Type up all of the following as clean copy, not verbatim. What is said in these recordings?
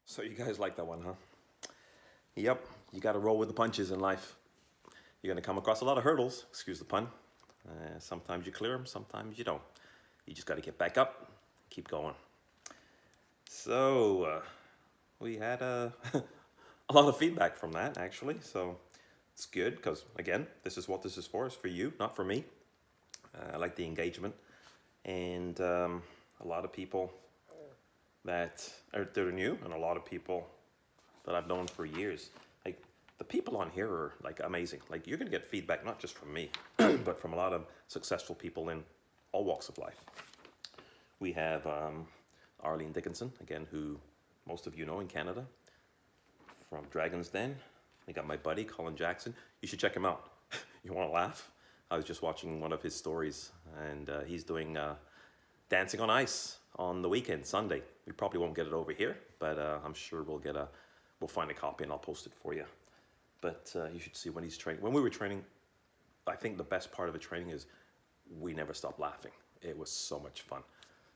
So you guys like that one, huh? Yep, you got to roll with the punches in life. You're going to come across a lot of hurdles, excuse the pun. Sometimes you clear them, sometimes you don't. You just got to get back up, keep going. So we had a lot of feedback from that, actually. So it's good because, again, this is what this is for. It's for you, not for me. I like the engagement. And a lot of people that are new and a lot of people that I've known for years. Like the people on here are like amazing. Like you're gonna get feedback not just from me, but from a lot of successful people in all walks of life. We have Arlene Dickinson again, who most of you know in Canada from Dragon's Den. We got my buddy Colin Jackson. You should check him out. You want to laugh? I was just watching one of his stories, and he's doing dancing on ice on the weekend, Sunday. We probably won't get it over here, but I'm sure we'll find a copy and I'll post it for you. But you should see when he's training. When we were training, I think the best part of the training is we never stopped laughing. It was so much fun.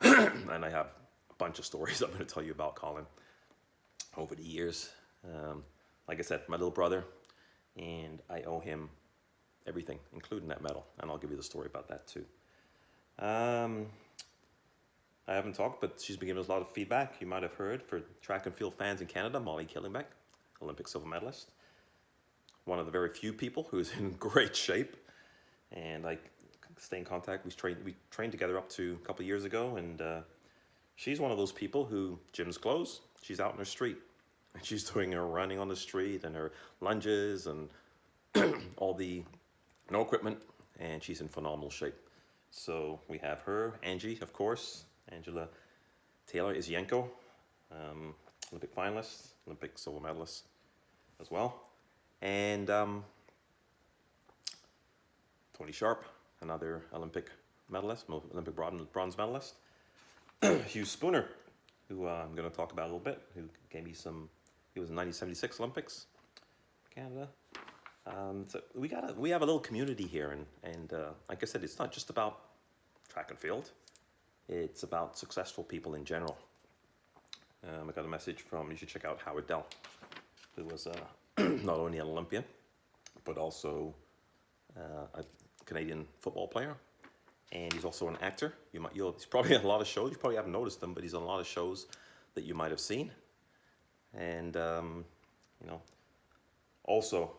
And I have a bunch of stories I'm going to tell you about Colin over the years. Like I said, my little brother, and I owe him everything, including that medal. And I'll give you the story about that too. I haven't talked, but she's been giving us a lot of feedback. You might have heard for track and field fans in Canada, Molly Killingbeck, Olympic silver medalist. One of the very few people who's in great shape. And I stay in contact. We trained together up to a couple of years ago. And she's one of those people who gyms close. She's out in her street. And she's doing her running on the street and her lunges and all the no equipment. And she's in phenomenal shape. So we have her, Angie, of course, Angela Taylor Isienko, Olympic finalist, Olympic silver medalist as well. And Tony Sharp, another Olympic medalist, Olympic bronze medalist. Hugh Spooner, who I'm going to talk about a little bit, who gave me he was in 1976 Olympics, Canada. So we have a little community here, and like I said, it's not just about track and field. It's about successful people in general. I got a message you should check out Howard Dell, who was not only an Olympian, but also a Canadian football player. And he's also an actor. He's probably in a lot of shows. You probably haven't noticed him, but he's on a lot of shows that you might have seen. And, also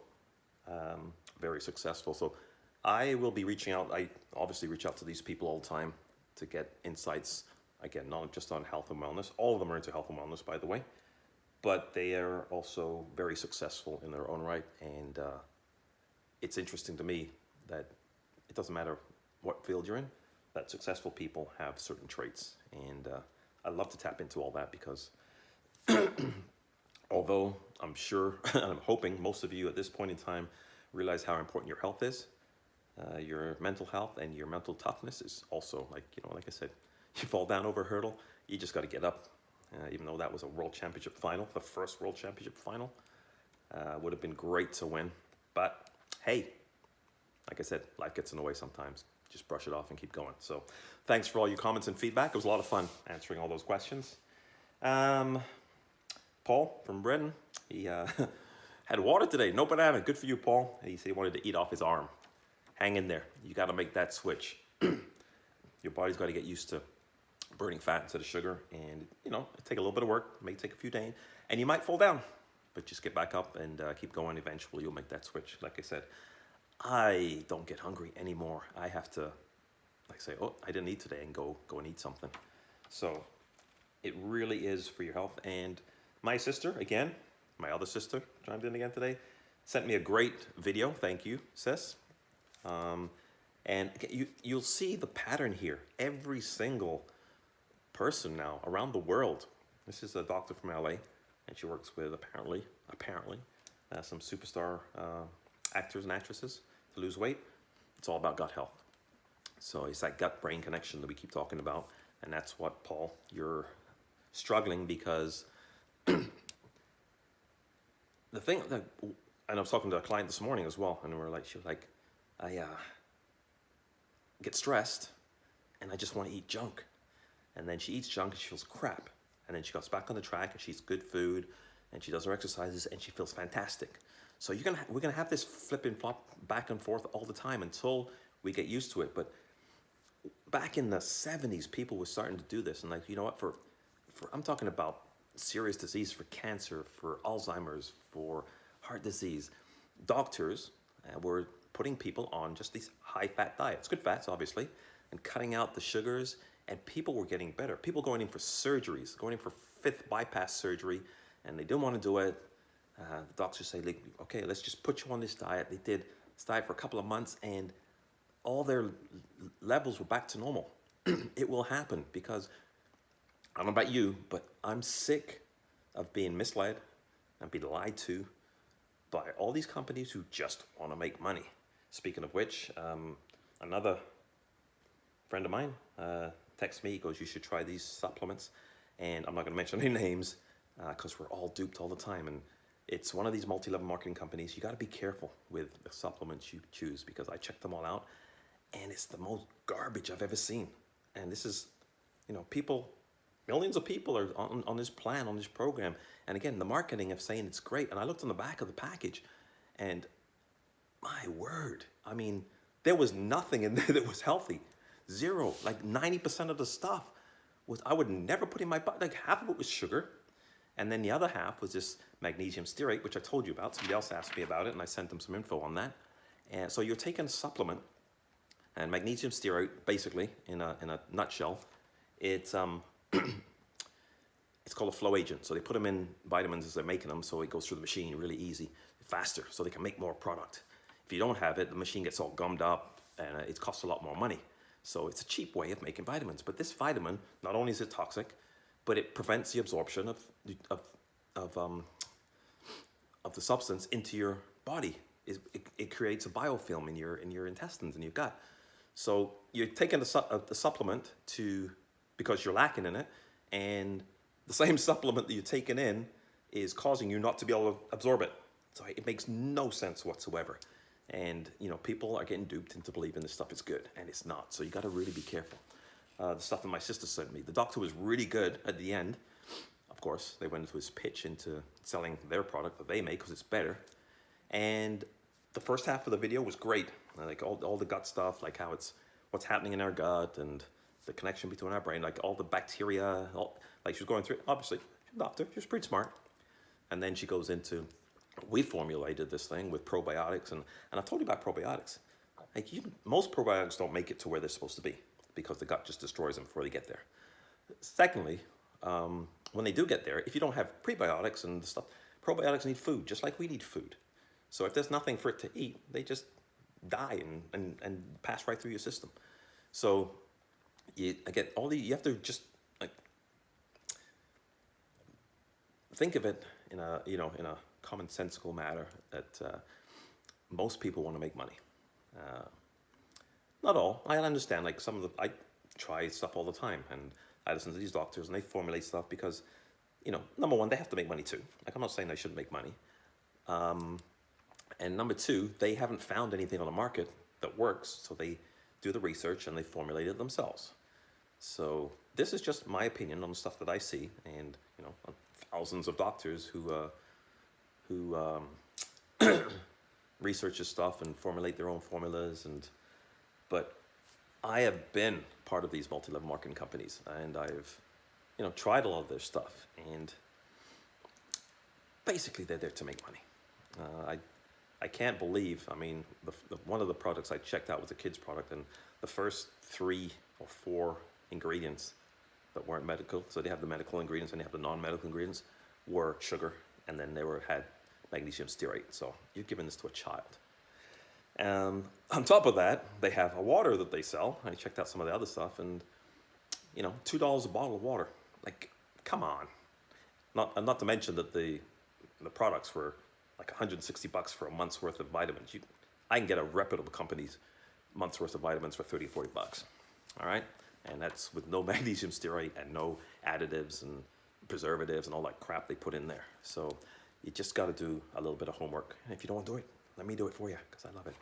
very successful. So I will be reaching out. I obviously reach out to these people all the time to get insights, again, not just on health and wellness. All of them are into health and wellness, by the way, but they are also very successful in their own right. And it's interesting to me that it doesn't matter what field you're in, that successful people have certain traits. And I love to tap into all that because although I'm sure, and I'm hoping most of you at this point in time realize how important your health is, your mental health and your mental toughness is also, like I said, you fall down over a hurdle, you just got to get up. Even though that was a world championship final, the first world championship final, would have been great to win. But hey, like I said, life gets in the way sometimes. Just brush it off and keep going. So thanks for all your comments and feedback. It was a lot of fun answering all those questions. Paul from Britain, he had water today, no banana. Good for you, Paul. He said he wanted to eat off his arm. Hang in there. You got to make that switch. Your body's got to get used to burning fat instead of sugar. And, it take a little bit of work. It may take a few days. And you might fall down. But just get back up and keep going. Eventually, you'll make that switch. Like I said, I don't get hungry anymore. I have to, say, oh, I didn't eat today, and go and eat something. So it really is for your health. And my sister, again, my other sister, chimed in again today, sent me a great video. Thank you, sis. And you'll see the pattern here. Every single person now around the world. This is a doctor from LA, and she works with apparently some superstar actors and actresses to lose weight. It's all about gut health. So it's that gut-brain connection that we keep talking about, and that's what, Paul, you're struggling because the thing that, and I was talking to a client this morning as well, and she was like, I get stressed and I just want to eat junk. And then she eats junk and she feels crap. And then she goes back on the track and she eats good food and she does her exercises and she feels fantastic. So we're gonna have this flip and flop back and forth all the time until we get used to it. But back in the 70s, people were starting to do this. And like, you know what, I'm talking about serious disease, for cancer, for Alzheimer's, for heart disease. Doctors were putting people on just these high-fat diets, good fats, obviously, and cutting out the sugars, and people were getting better. People going in for surgeries, going in for fifth bypass surgery, and they didn't want to do it. The doctors say, like, okay, let's just put you on this diet. They did this diet for a couple of months, and all their levels were back to normal. It will happen because, I don't know about you, but I'm sick of being misled and being lied to by all these companies who just want to make money. Speaking of which, another friend of mine texts me, he goes, you should try these supplements. And I'm not going to mention any names because we're all duped all the time. And it's one of these multi-level marketing companies. You got to be careful with the supplements you choose, because I checked them all out and it's the most garbage I've ever seen. And this is, people, millions of people are on this plan, on this program. And again, the marketing of saying it's great. And I looked on the back of the package and my word, I mean, there was nothing in there that was healthy. Zero. Like 90% of the stuff I would never put in my body. Like half of it was sugar. And then the other half was this magnesium stearate, which I told you about. Somebody else asked me about it and I sent them some info on that. And so you're taking a supplement, and magnesium stearate, basically, in a nutshell, it's called a flow agent. So they put them in vitamins as they're making them, so it goes through the machine really easy, faster, so they can make more product. If you don't have it, the machine gets all gummed up and it costs a lot more money. So it's a cheap way of making vitamins. But this vitamin, not only is it toxic, but it prevents the absorption of the substance into your body. It creates a biofilm in your intestines and your gut. So you're taking the supplement because you're lacking in it, and the same supplement that you're taking in is causing you not to be able to absorb it. So it makes no sense whatsoever. And people are getting duped into believing this stuff is good, and it's not. So you got to really be careful. The stuff that my sister sent me, the doctor was really good at the end. Of course, they went into his pitch into selling their product that they make because it's better. And the first half of the video was great. Like all the gut stuff, like what's happening in our gut and the connection between our brain, like all the bacteria, like she was going through it. Obviously, she's a doctor, she was pretty smart. And then she goes into, we formulated this thing with probiotics, and I've told you about probiotics. Like most probiotics don't make it to where they're supposed to be because the gut just destroys them before they get there. Secondly, when they do get there, if you don't have prebiotics and stuff, probiotics need food, just like we need food. So if there's nothing for it to eat, they just die and pass right through your system. So you have to just like think of it in a commonsensical manner that most people want to make money. Not all. I understand. Like I try stuff all the time, and I listen to these doctors, and they formulate stuff because, number one, they have to make money too. Like I'm not saying they shouldn't make money. And number two, they haven't found anything on the market that works, so they do the research and they formulate it themselves. So this is just my opinion on the stuff that I see, and thousands of doctors who research this stuff and formulate their own formulas. But I have been part of these multi-level marketing companies, and I've tried a lot of their stuff, and basically they're there to make money. I can't believe, one of the products I checked out was a kid's product, and the first 3 or 4 ingredients that weren't medical, so they have the medical ingredients and they have the non-medical ingredients, were sugar, and then they had magnesium stearate. So you're giving this to a child. On top of that, they have a water that they sell. I checked out some of the other stuff, and $2 a bottle of water. Like, come on. Not to mention that the products were like $160 for a month's worth of vitamins. I can get a reputable company's month's worth of vitamins for $30, $40. All right? And that's with no magnesium stearate and no additives and preservatives and all that crap they put in there. So you just got to do a little bit of homework. And if you don't want to do it, let me do it for you, because I love it.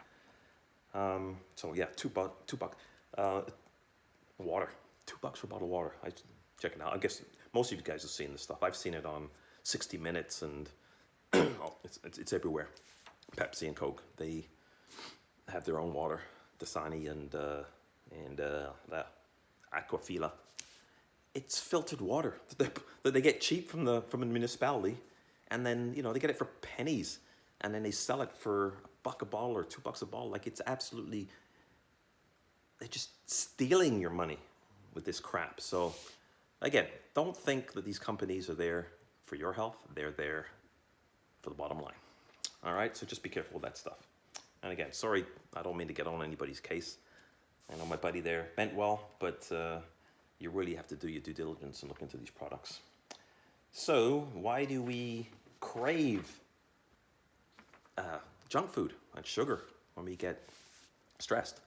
So yeah, $2. Water. $2 for a bottle of water. check it out. I guess most of you guys have seen this stuff. I've seen it on 60 Minutes and oh, it's everywhere. Pepsi and Coke, they have their own water, Dasani and the Aquafila. It's filtered water that they get cheap from the municipality, and then they get it for pennies, and then they sell it for $1 a bottle or $2 a bottle. Like it's absolutely, they're just stealing your money with this crap. So again, don't think that these companies are there for your health. They're there for the bottom line. All right, so just be careful with that stuff. And again, sorry, I don't mean to get on anybody's case. I know my buddy there meant well, but you really have to do your due diligence and look into these products. So why do we crave junk food and sugar when we get stressed?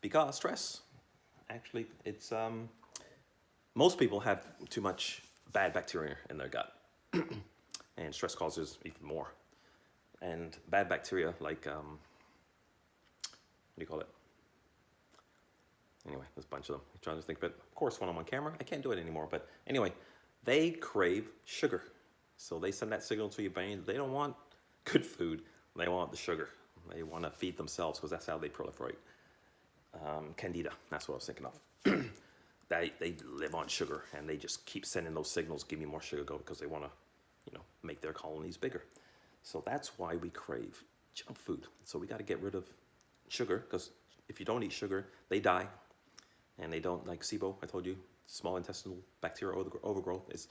Because stress, actually, it's most people have too much bad bacteria in their gut, and stress causes even more. And bad bacteria, like what do you call it? Anyway, there's a bunch of them. I'm trying to think of it. Of course, when I'm on camera, I can't do it anymore. But anyway, they crave sugar. So they send that signal to your brain. They don't want good food. They want the sugar. They want to feed themselves because that's how they proliferate. Candida, that's what I was thinking of. They live on sugar, and they just keep sending those signals, give me more sugar, go, because they want to, make their colonies bigger. So that's why we crave junk food. So we got to get rid of sugar, because if you don't eat sugar, they die. And they don't, like SIBO, I told you, small intestinal bacterial overgrowth is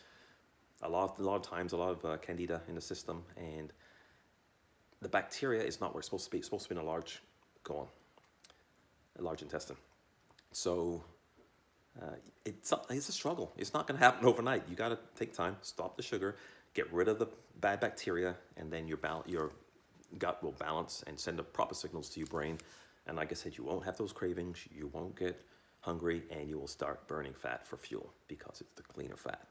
a lot of times, a lot of candida in the system, and the bacteria is not where it's supposed to be. It's supposed to be in a large intestine. So it's a struggle. It's not going to happen overnight. You got to take time, stop the sugar, get rid of the bad bacteria, and then your gut will balance and send the proper signals to your brain. And like I said, you won't have those cravings. You won't get hungry, and you will start burning fat for fuel because it's the cleaner fat.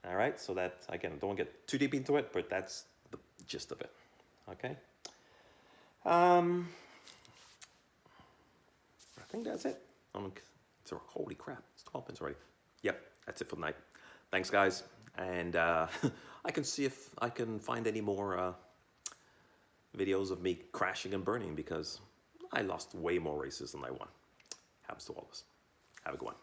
All right, so that, again, don't get too deep into it, but that's the gist of it. Okay. I think that's it. Holy crap, it's 12 minutes already. Yep, that's it for the night. Thanks, guys. And I can see if I can find any more videos of me crashing and burning, because I lost way more races than I won. Happens to all of us. Have a good one.